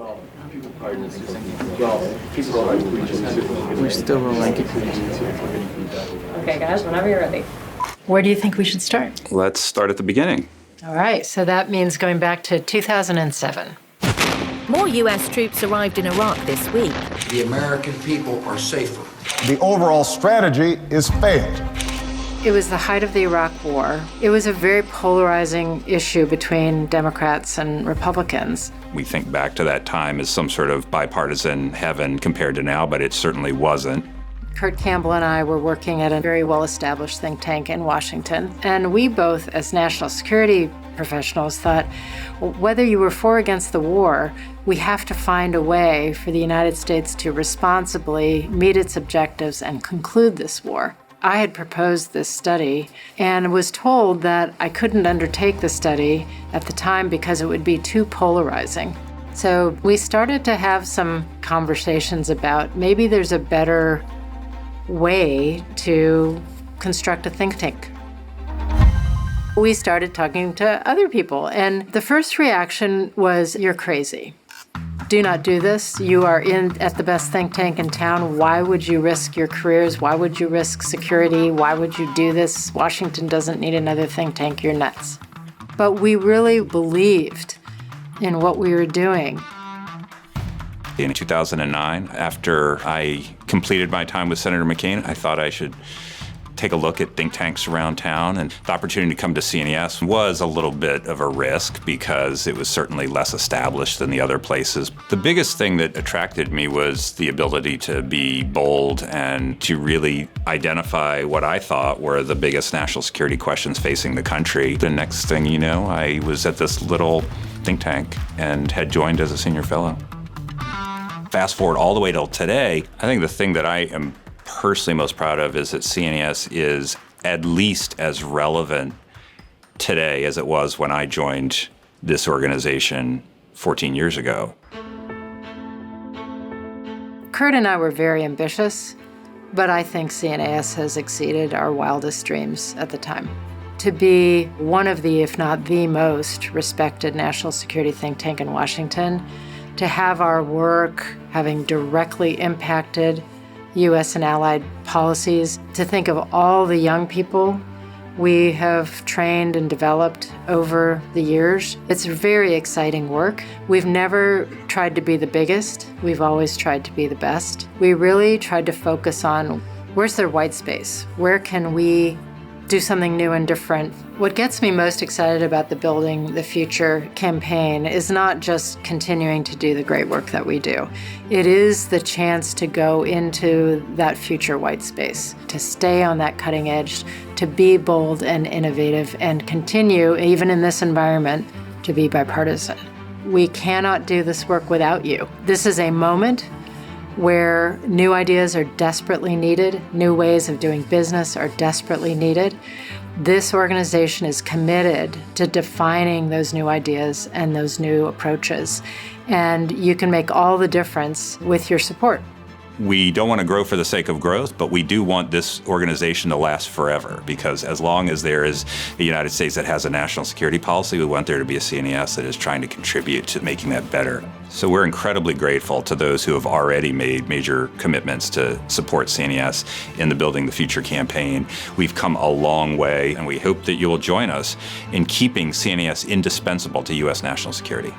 We're still rolling. Okay, guys, whenever you're ready. Where do you think we should start? Let's start at the beginning. All right, so that means going back to 2007. More U.S. troops arrived in Iraq this week. The American people are safer. The overall strategy is failed. It was the height of the Iraq War. It was a very polarizing issue between Democrats and Republicans. We think back to that time as some sort of bipartisan heaven compared to now, but it certainly wasn't. Kurt Campbell and I were working at a very well-established think tank in Washington, and we both, as national security professionals, thought, whether you were for or against the war, we have to find a way for the United States to responsibly meet its objectives and conclude this war. I had proposed this study and was told that I couldn't undertake the study at the time because it would be too polarizing. So we started to have some conversations about maybe there's a better way to construct a think tank. We started talking to other people, and the first reaction was, "You're crazy. Do not do this. You are at the best think tank in town. Why would you risk your careers? Why would you risk security? Why would you do this? Washington doesn't need another think tank. You're nuts." But we really believed in what we were doing. In 2009, after I completed my time with Senator McCain, I thought I should take a look at think tanks around town, and the opportunity to come to CNAS was a little bit of a risk because it was certainly less established than the other places. The biggest thing that attracted me was the ability to be bold and to really identify what I thought were the biggest national security questions facing the country. The next thing you know, I was at this little think tank and had joined as a senior fellow. Fast forward all the way till today, I think the thing that I am personally most proud of is that CNAS is at least as relevant today as it was when I joined this organization 14 years ago. Kurt and I were very ambitious, but I think CNAS has exceeded our wildest dreams at the time. To be one of the, if not the most respected national security think tank in Washington, to have our work having directly impacted U.S. and allied policies, to think of all the young people we have trained and developed over the years. It's very exciting work. We've never tried to be the biggest. We've always tried to be the best. We really tried to focus on where's their white space? Where can we do something new and different? What gets me most excited about the Building the Future campaign is not just continuing to do the great work that we do. It is the chance to go into that future white space, to stay on that cutting edge, to be bold and innovative, and continue, even in this environment, to be bipartisan. We cannot do this work without you. This is a moment where new ideas are desperately needed, new ways of doing business are desperately needed. This organization is committed to defining those new ideas and those new approaches, and you can make all the difference with your support. We don't want to grow for the sake of growth, but we do want this organization to last forever, because as long as there is a United States that has a national security policy, we want there to be a CNAS that is trying to contribute to making that better. So we're incredibly grateful to those who have already made major commitments to support CNAS in the Building the Future campaign. We've come a long way, and we hope that you will join us in keeping CNAS indispensable to U.S. national security.